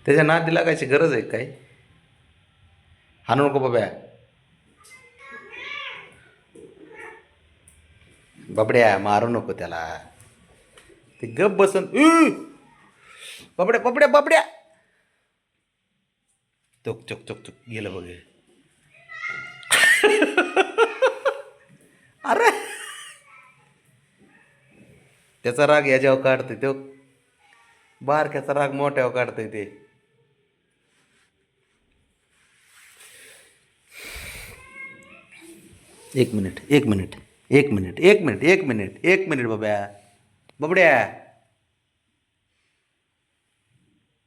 त्याच्या नादी लागायची गरज आहे काय? हाणू नको बाब्या. बाबड्या मारू नको त्याला. ते गप बसन. बाबड्या बाबड्या बाबड्या. चुक चुक चुक चुक गेलं बघ. अरे त्याचा राग याच्यावर काढते तो. बारक्याचा राग मोठ्यावर काढतंय ते. एक मिनिट एक मिनिट एक मिनिट एक मिनिट एक मिनिट एक मिनिट बाब्या. बाबड्या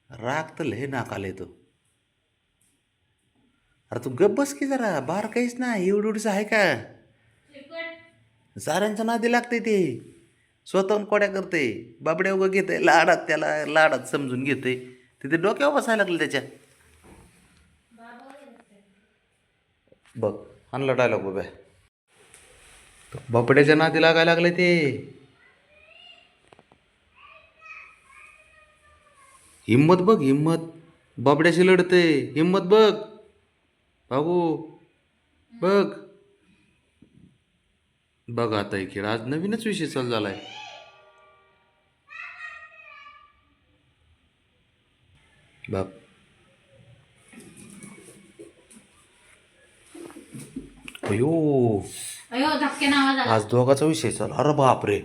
राग तर लय नाकाला येतो. अरे तू गप बस की जरा. बार काहीच ना एवढीच आहे का? साऱ्यांच्या नादी लागते ते. स्वतःहून कोड्या करते. बाबड्या उगं घेते लाडात, त्याला लाडात समजून घेते. तिथे डोक्यावर बसायला लागलं त्याच्या. बघ आणला डायलॉग बाब्या. बाबड्याच्या नादी लागायला लागले ते. हिम्मत बघ हिम्मत. बाबड्याशी लढते. हिम्मत बघ भाऊ. बघ बघ आता एक खेळ. आज नवीनच विषय चालू झालाय. बघ अयो आज दोघाचा विषय चालू. अरे बापरे.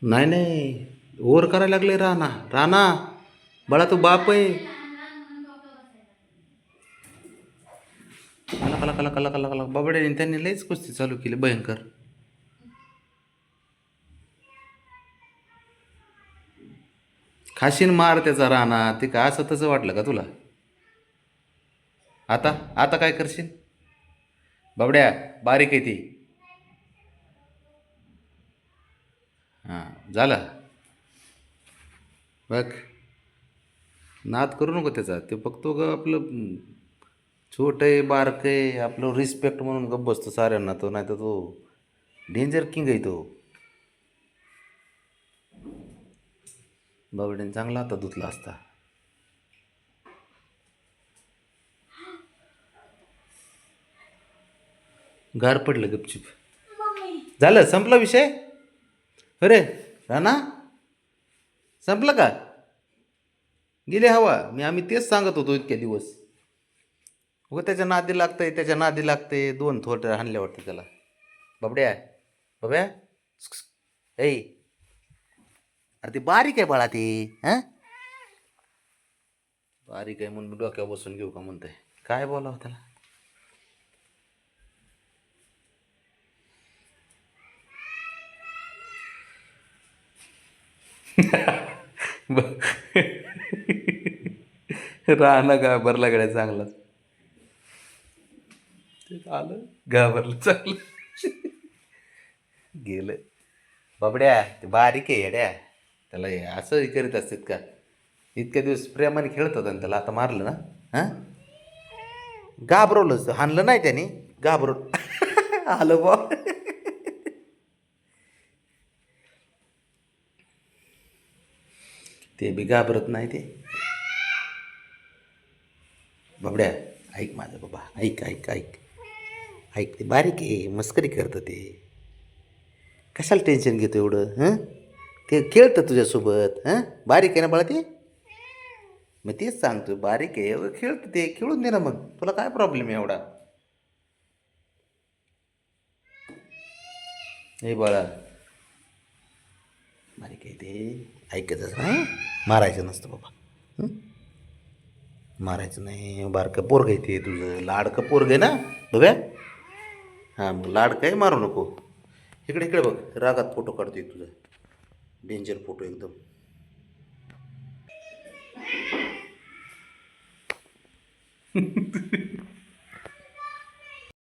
नाही नाही ओर करायला लागले. राणा राणा बाळा तू बाप आहे. कला कला कला कला कला कला. बाबड्याने त्यांनी लईच कुस्ती चालू केली भयंकर. खाशीन मार त्याचा राणा. ते का असं तसं वाटलं का तुला? आता आता काय करशील? बाबड्या बारीक आहे ती. हां झालं. बघ नाद करू नको त्याचा. ते फक्त ग आपलं छोट आहे बारक आहे आपलं रिस्पेक्ट म्हणून गप्प बसतो साऱ्यांना तो. नाही तर तो डेंजर किंग आहे तो. बाबड्याने चांगला आता धुतला असता. गार पडलं गपचिप. झालं संपला विषय. अरे राणा संपलं का? गेले हवा. आम्ही तेच सांगत होतो इतक्या दिवस. हो त्याच्या नादी लागतंय त्याच्या नादी लागते. दोन थोट हाणल्या वाटतं त्याला. बाबड्या बाब्या ऐ. अरे ते बारीक आहे बाळा ते. हां बारीक आहे म्हणून डोक्यावर बसून घेऊ का म्हणतंय. काय बोलावं त्याला. राहणं घाबरला गड्या चांगलाच. ते आलं घाबरलं चांगलं. गेलं. बाबड्या ते बारीक आहे येड्या. त्याला हे असं हे करीत असतात का? इतक्या दिवस प्रेमाने खेळत होता आणि त्याला आता मारलं ना. हां घाबरवलंच. हाणलं नाही त्याने. घाबरवलं. आलं बा. ते बी घाबरत नाही ते. बाबड्या ऐक माझं बाबा. ऐक ऐक ऐक ऐक. ते बारीक आहे मस्करी करतं ते. कशाला टेन्शन घेतो एवढं? हां ते खेळतं तुझ्यासोबत. हां बारीक आहे ना बाळा ते. मग तेच सांगतो बारीक आहे एवढं खेळतं ते. खेळून दे ना मग. तुला काय प्रॉब्लेम आहे एवढा? हे बाळा बारीक आहे ते. ऐकतच नाही. मारायचं नसतं बाबा. मारायचं नाही. बारकं पोरग आहे ते तुझं. लाडकं पोरग आहे ना बघा. हां मग लाडकं आहे मारू नको. इकडे इकडे बघ. रागात फोटो काढतोय तुझा. डेंजर फोटो एकदम.